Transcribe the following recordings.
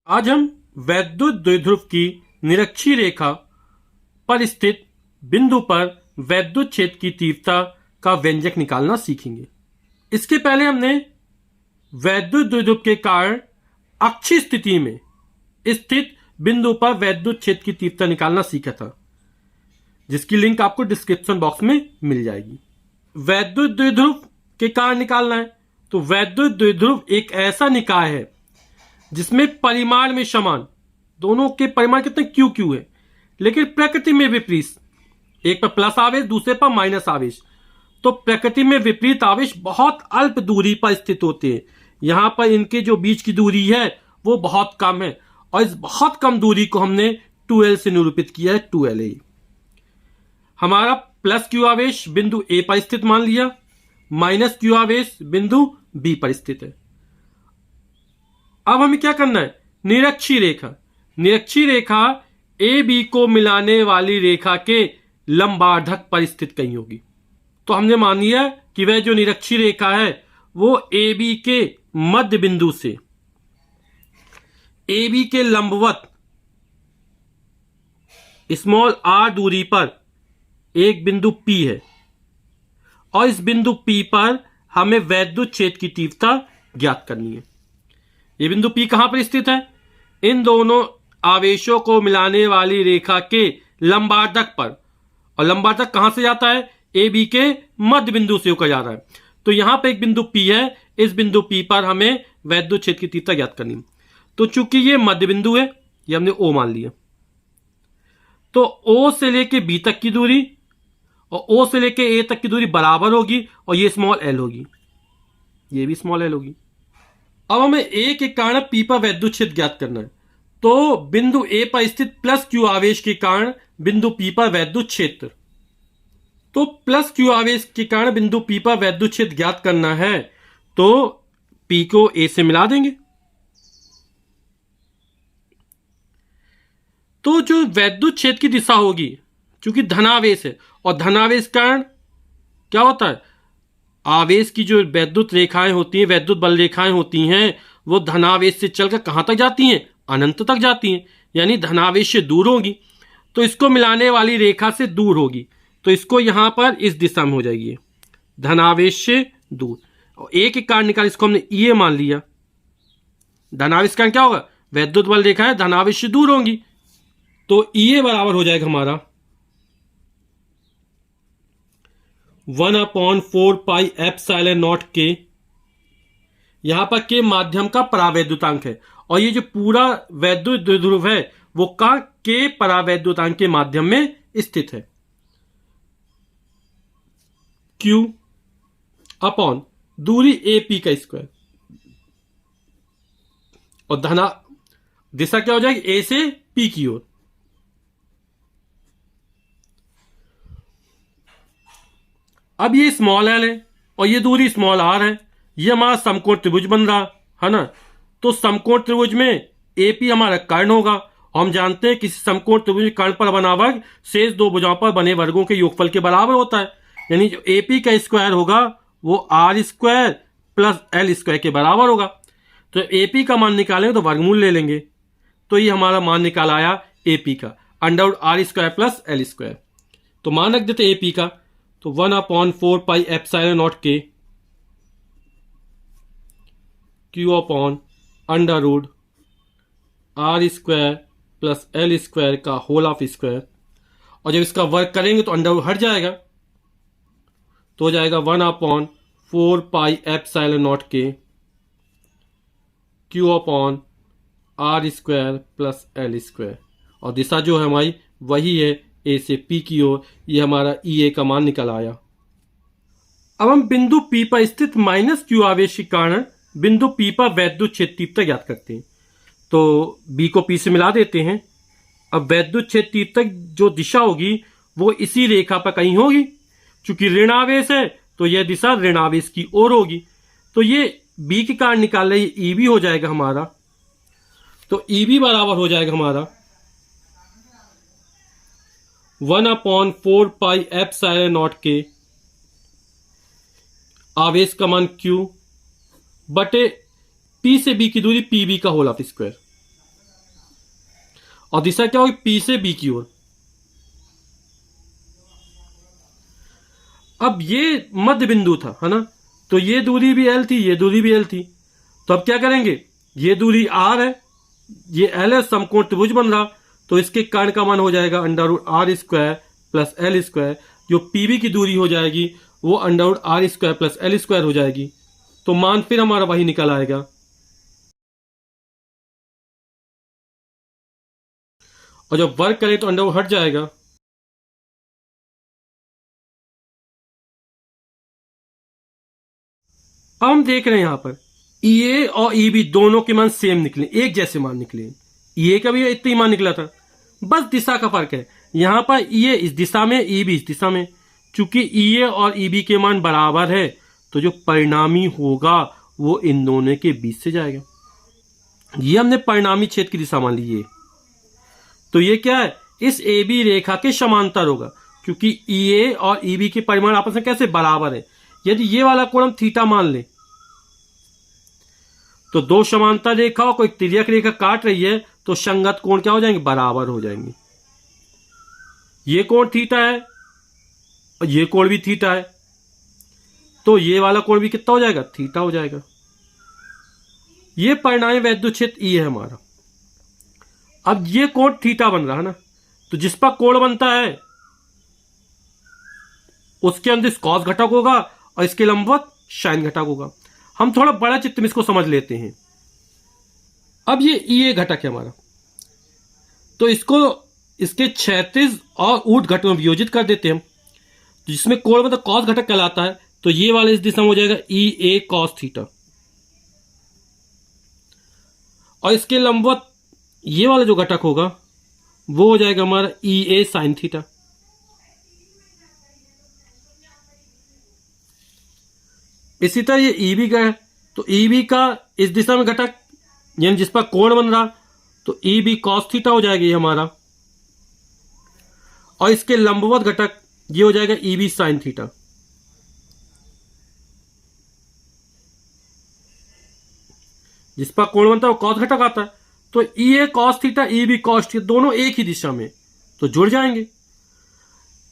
आज हम वैद्युत द्विध्रुव की निरक्षीय रेखा पर स्थित बिंदु पर वैद्युत क्षेत्र की तीव्रता का व्यंजक निकालना सीखेंगे। इसके पहले हमने वैद्युत द्विध्रुव के कारण अक्षीय स्थिति में स्थित बिंदु पर वैद्युत क्षेत्र की तीव्रता निकालना सीखा था, जिसकी लिंक आपको डिस्क्रिप्शन बॉक्स में मिल जाएगी। वैद्युत द्विध्रुव के कारण निकालना है तो वैद्युत द्विध्रुव एक ऐसा निकाय है जिसमें परिमाण में समान, दोनों के परिमाण कितने क्यू क्यू है, लेकिन प्रकृति में विपरीत, एक पर प्लस आवेश दूसरे पर माइनस आवेश। तो प्रकृति में विपरीत आवेश बहुत अल्प दूरी पर स्थित होते हैं। यहां पर इनके जो बीच की दूरी है वो बहुत कम है और इस बहुत कम दूरी को हमने 2L से निरूपित किया है, 2L। हमारा प्लस क्यू आवेश बिंदु ए पर स्थित मान लिया, माइनस क्यू आवेश बिंदु बी पर स्थित है। अब हमें क्या करना है, निरक्षीय रेखा। निरक्षीय रेखा ए बी को मिलाने वाली रेखा के लंबार्धक पर स्थित कहीं होगी। तो हमने मान लिया कि वह जो निरक्षीय रेखा है वो ए बी के मध्य बिंदु से ए बी के लंबवत स्मॉल आर दूरी पर एक बिंदु P है और इस बिंदु P पर हमें वैद्युत क्षेत्र की तीव्रता ज्ञात करनी है। यह बिंदु P कहां पर स्थित है, इन दोनों आवेशों को मिलाने वाली रेखा के लंबार्धक पर, और लंबार्धक कहां से जाता है, ए बी के मध्य बिंदु से होकर जा रहा है। तो यहां पर एक बिंदु P है, इस बिंदु P पर हमें वैद्युत क्षेत्र की तीव्रता ज्ञात करनी है। तो चूंकि ये मध्य बिंदु है, ये हमने O मान लिया, तो O से लेके B तक की दूरी और O से लेके A तक की दूरी बराबर होगी और ये स्मॉल l होगी, ये भी स्मॉल l होगी। अब हमें A के कारण P पर वैद्युत क्षेत्र ज्ञात करना है। तो बिंदु A पर स्थित प्लस Q आवेश के कारण बिंदु P पर वैद्युत क्षेत्र, तो प्लस Q आवेश के कारण बिंदु P पर वैद्युत क्षेत्र ज्ञात करना है तो P को A से मिला देंगे। तो जो वैद्युत क्षेत्र की दिशा होगी, क्योंकि धनावेश है और धनावेश कारण क्या होता है, आवेश की जो वैद्युत रेखाएं होती हैं, वैद्युत बल रेखाएं होती हैं, वो धनावेश से चलकर कहां तक जाती हैं, अनंत तक जाती हैं, यानी धनावेश से दूर होगी। तो इसको मिलाने वाली रेखा से दूर होगी, तो इसको यहां पर इस दिशा में हो जाएगी, धनावेश से दूर। और ए के कारण निकाल, इसको हमने ई मान लिया। धनावेश कारण क्या होगा, वैद्युत बल रेखा है, धनावेश से दूर होंगी, तो ई बराबर हो जाएगा हमारा 1/4 पाई एप्सिलॉन नॉट के। यहां पर के माध्यम का परावैद्युतांक है और ये जो पूरा वैद्युत द्विध्रुव है वो का के परावैद्युतांक के माध्यम में स्थित है। Q अपॉन दूरी AP का स्क्वायर, और धना दिशा क्या हो जाएगी, A से P की ओर। अब ये स्मॉल l है और ये दूरी स्मॉल r है, ये हमारा समकोण त्रिभुज बन रहा है ना। तो समकोण त्रिभुज में AP हमारा कर्ण होगा और हम जानते हैं किसी समकोण त्रिभुज कर्ण पर बना वर्ग शेष दो भुजाओं पर बने वर्गों के योगफल के बराबर होता है, यानी जो AP का स्क्वायर होगा वो R square plus L square के बराबर होगा। तो AP का मान निकालेंगे तो वर्गमूल ले लेंगे, तो ये हमारा मान निकाल आया AP का under R square plus L square. तो मान रख देते AP का, तो 1/4 पाई एप्सिलॉन नॉट के Q upon under root R square plus L square का होल ऑफ स्क्वायर, और जब इसका वर्क करेंगे तो अंडर रूट हट जाएगा, तो हो जाएगा 1/4 पाई एप्सिलॉन नॉट के Q upon R square plus L square, और दिशा जो है हमारी वही है A से P की ओर। ये हमारा EA का मान निकल आया। अब हम बिंदु P पर स्थित माइनस Q आवेश के कारण बिंदु P पर वैद्युत क्षेत्र तीव्रता ज्ञात करते हैं। तो B को P से मिला देते हैं। अब वैद्युत क्षेत्र तीव्रता जो दिशा होगी वो इसी रेखा पर कहीं होगी, चूंकि ऋण आवेश है तो यह दिशा ऋण आवेश की ओर होगी। तो ये B के कारण निकाल रहे EB हो जाएगा हमारा, तो EB बराबर हो जाएगा हमारा 1/4 पाई एप्सिलॉन नॉट के आवेश का मान Q बटे P से B की दूरी PB का होल ऑफ स्क्वायर। और दिशा क्या होगी, पी से बी की ओर। अब ये मध्य बिंदु था, है ना, तो ये दूरी भी एल थी, ये दूरी भी एल थी। तो अब क्या करेंगे, ये दूरी आर है, ये एल है, समकोण त्रिभुज बन रहा, तो इसके कर्ण का मान हो जाएगा under root R square plus L square. जो पीबी की दूरी हो जाएगी वो under root R square plus L square हो जाएगी। तो मान फिर हमारा वही निकल आएगा। और जब वर्क करें तो अंडर रूट हट जाएगा। अब हम देख रहे हैं यहां पर ई ए और ई बी दोनों के मान सेम निकले, एक जैसे मान निकले। ई ए का भी इतना ही मान निकला था, बस दिशा का फर्क है। यहां पर ई ए इस दिशा में, ई बी इस दिशा में। चूंकि ई ए और ई बी के मान बराबर है तो जो परिणामी होगा वो इन दोनों के बीच से जाएगा। ये हमने परिणामी छेद की दिशा मान ली है। तो ये क्या है, इस ए बी रेखा के समांतर होगा, क्योंकि ई ए और ई बी के परिमाण आपस में कैसे बराबर है। यदि ये वाला कोण हम थीटा मान लें तो दो समांतर रेखा और कोई तिर्यक रेखा काट रही है तो संगत कोण क्या हो जाएंगे, बराबर हो जाएंगे। ये कोण थीटा है और ये कोण भी थीटा है, तो ये वाला कोण भी कितना हो जाएगा, थीटा हो जाएगा। ये परिणामी वैद्युत क्षेत्र ई है हमारा। अब ये कोण थीटा बन रहा है ना, तो जिस पर कोण बनता है उसके अंदर कॉस घटक होगा और इसके लंबवत साइन घटक होगा। हम थोड़ा बड़ा चित्र में इसको समझ लेते हैं। अब ये ई ए घटक है हमारा, तो इसको इसके क्षैतिज और ऊर्ध्व घटक में वियोजित कर देते हैं हम, जिसमें कोण मतलब कॉस घटक कहलाता है। तो ये वाला इस दिशा में हो जाएगा ई ए कॉस थीटा, और इसके लंबवत ये वाला जो घटक होगा वो हो जाएगा हमारा ई ए साइन थीटा। इसी तरह ये ई बी का है, तो ई बी का इस दिशा में घटक यानी जिस पर कोण बन रहा, तो ई बी कॉस थीटा हो जाएगा ये हमारा, और इसके लंबवत घटक ये हो जाएगा ई बी साइन थीटा। जिस पर कोण बनता है वो कॉस घटक आता है, तो E A cos theta E B cos theta दोनों एक ही दिशा में, तो जुड़ जाएंगे।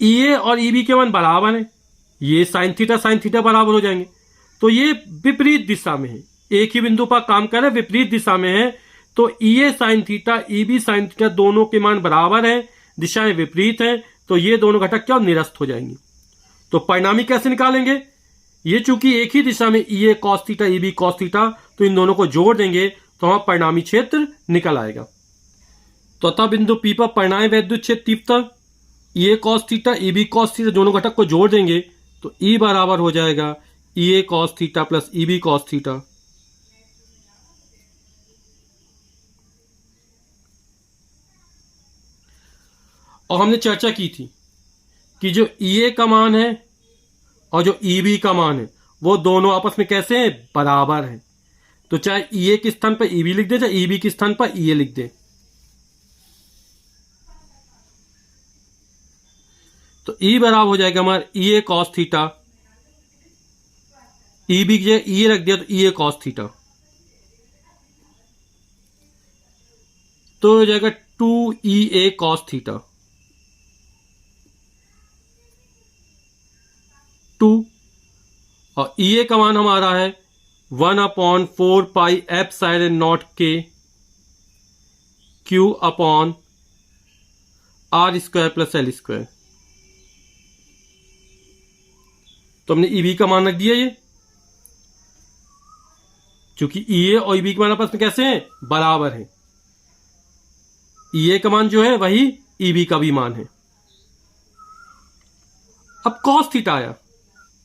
ई ए और ई बी के मान बराबर है, ये साइन थीटा बराबर हो जाएंगे। तो ये विपरीत दिशा में है, एक ही बिंदु पर काम कर रहे विपरीत दिशा में है। तो E A sine theta E B sine theta दोनों के मान बराबर है, दिशाएं विपरीत हैं, तो ये दोनों घटक क्या निरस्त हो जाएंगे। तो परिणामी कैसे निकालेंगे, ये चूंकि एक ही दिशा में E A cos theta E B cos theta, तो इन दोनों को जोड़ देंगे तो हमारा परिणामी क्षेत्र निकल आएगा। तो अतः बिंदु पी पर परिणामी वैद्युत क्षेत्र तीव्रता E A cos theta E B cos theta दोनों घटक को जोड़ देंगे तो ई बराबर हो जाएगा E A cos theta plus E B cos theta. और हमने चर्चा की थी कि जो ई ए का मान है और जो ई बी का मान है वो दोनों आपस में कैसे हैं, बराबर हैं। तो चाहे ई ए के स्थान पर ई बी लिख दे, चाहे ई बी के स्थान पर ई ए लिख दे। तो ई बराबर हो जाएगा हमारा ई A cos theta, E B की जगह ई ए रख दिया तो ई ए कॉस थीटा, तो हो जाएगा 2EA कॉस थीटा 2, और EA का मान हमारा है 1/4 पाई एप्सिलॉन नॉट के Q upon R square plus L square. तो हमने EB का मान रख दिया ये, क्योंकि EA और EB के मान आपस में कैसे हैं, बराबर हैं। EA का मान जो है वही EB का भी मान है। अब cos थीटा आया,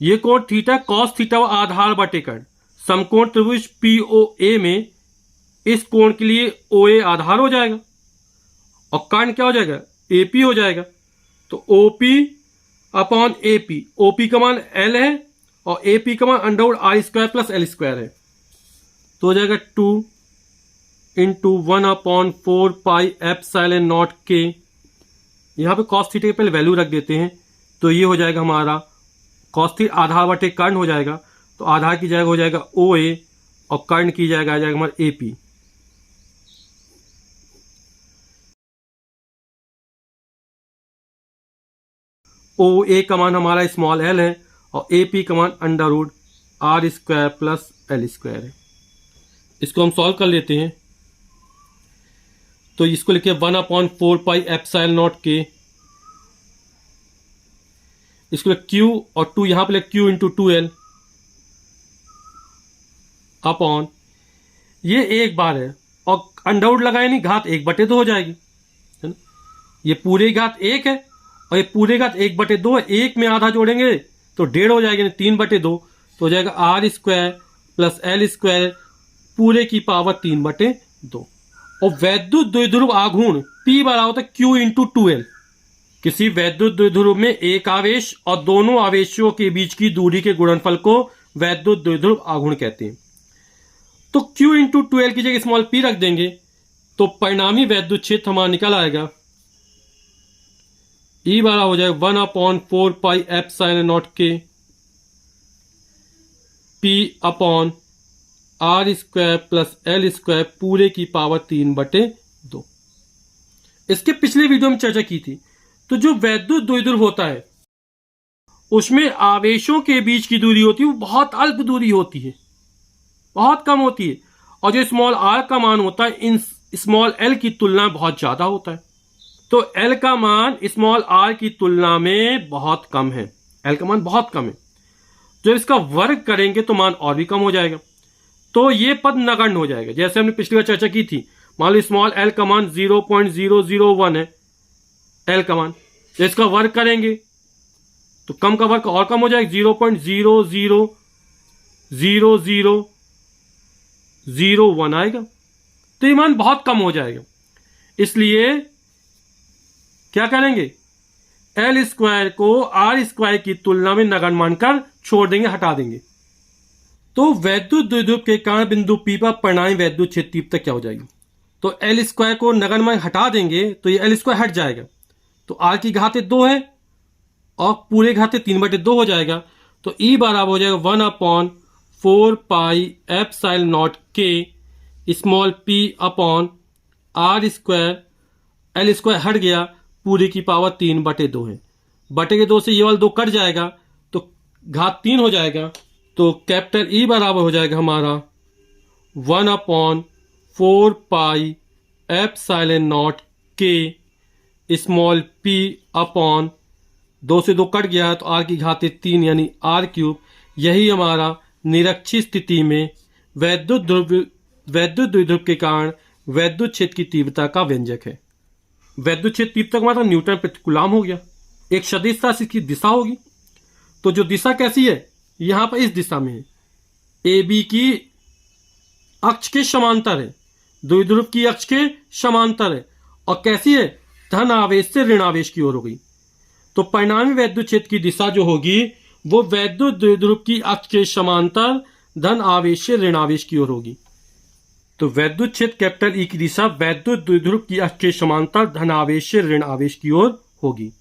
ये कोण थीटा, cos थीटा व आधार बटे कर्ण समकोण त्रिभुज POA में इस कोण के लिए OA आधार हो जाएगा और कर्ण क्या हो जाएगा, AP हो जाएगा। तो OP अपॉन AP, OP का मान L है और AP का मान under R square plus L square है, तो हो जाएगा 2 इंटू 1/4 पाई एप्सिलॉन नॉट के। यहाँ पे cos थीटा के पहले वैल्यू रख देते हैं, तो ये हो जाएगा हमारा cos थीटा आधार बटे कर्ण हो जाएगा, तो आधार की जगह हो जाएगा OA और कर्ण की जगह आ जाएगा हमारा AP। ओ ए का मान हमारा स्मॉल एल है और ए पी का मान under root R square plus L square है। इसको हम सॉल्व कर लेते हैं। तो इसको लिखे 1/4 पाई एप्सिलॉन नॉट के, इसको क्यू और 2 यहां पर क्यू इंटू 2L अपॉन, ये एक बार है और अंडर रूट लगाए नहीं, घात 1/2 हो जाएगी, है ना। ये पूरे घात 1 है और ये पूरे घात 1/2 है। 1 में आधा जोड़ेंगे तो 1.5 हो जाएगी, 3/2 तो हो जाएगा R square plus L square पूरे की पावर 3/2। और वैद्युत द्विध्रुव आघूर्ण P बराबर होता है Q इंटू 2L। किसी वैद्युत द्विध्रुव में एक आवेश और दोनों आवेशों के बीच की दूरी के गुणनफल को वैद्युत द्विध्रुव आघूर्ण कहते हैं। तो Q इंटू 2L की जगह स्मॉल p रख देंगे तो परिणामी वैद्युत क्षेत्र हमारा निकल आएगा, E बराबर हो जाएगा 1/4 पाई एप्सिलॉन नॉट के P upon R square plus L square पूरे की पावर 3/2। इसके पिछले वीडियो में चर्चा की थी। तो जो वैद्युत द्विध्रुव होता है उसमें आवेशों के बीच की दूरी होती है वो बहुत अल्प दूरी होती है, बहुत कम होती है, और जो स्मॉल आर का मान होता है इन स्मॉल एल की तुलना में बहुत ज्यादा होता है। तो एल का मान स्मॉल आर की तुलना में बहुत कम है, एल का मान बहुत कम है। जब इसका वर्ग करेंगे तो मान और भी कम हो जाएगा, तो ये पद नगण्य हो जाएगा। जैसे हमने पिछली बार चर्चा की थी, मान लो स्मॉल एल का मान 0.001 है, एल का मान, तो इसका वर्ग करेंगे तो कम का वर्ग और कम हो जाएगा, 0.0000001 आएगा। तो ये मान बहुत कम हो जाएगा। इसलिए क्या करेंगे, एल स्क्वायर को आर स्क्वायर की तुलना में नगण्य मानकर छोड़ देंगे, हटा देंगे। तो वैद्युत द्विध्रुव के कारण बिंदु P पर परिणामी वैद्युत क्षेत्र तीव्रता क्या हो जाएगी। तो एल स्क्वायर को नगण्य मान हटा देंगे तो ये एल स्क्वायर हट जाएगा, तो आर की घाते 2 है और पूरे घाते 3/2 हो जाएगा। तो E बराबर हो जाएगा 1/4 पाई एप्सिलॉन नॉट के small p upon R square, L square हट गया, पूरे की पावर 3/2 है, बटे के 2 से ये वाला 2 कट जाएगा तो घात 3 हो जाएगा। तो कैपिटल E बराबर हो जाएगा हमारा 1/4 पाई एप्सिलॉन नॉट के स्मॉल p अपॉन 2 से 2 कट गया तो r की घाते 3 यानी r³। यही हमारा निरक्षीय स्थिति में वैद्युत द्विध्रुव के कारण वैद्युत क्षेत्र की तीव्रता का व्यंजक है। वैद्युत क्षेत्र तीव्रता का मतलब न्यूटन प्रति कूलम हो गया। एक सदिश राशि की दिशा होगी, तो जो दिशा कैसी है, यहां पर इस दिशा में है, ए बी की अक्ष के समांतर है, द्विध्रुव की अक्ष के समांतर है, और कैसी है, धन आवेश से ऋण आवेश की ओर होगी। तो परिणामी वैद्युत क्षेत्र की दिशा जो होगी वो वैद्युत द्विध्रुव की अक्ष के समांतर धन आवेश से ऋण आवेश की ओर होगी। तो वैद्युत क्षेत्र कैपिटल E की दिशा वैद्युत द्विध्रुव की अक्ष के समांतर धन आवेश से ऋण आवेश की ओर होगी।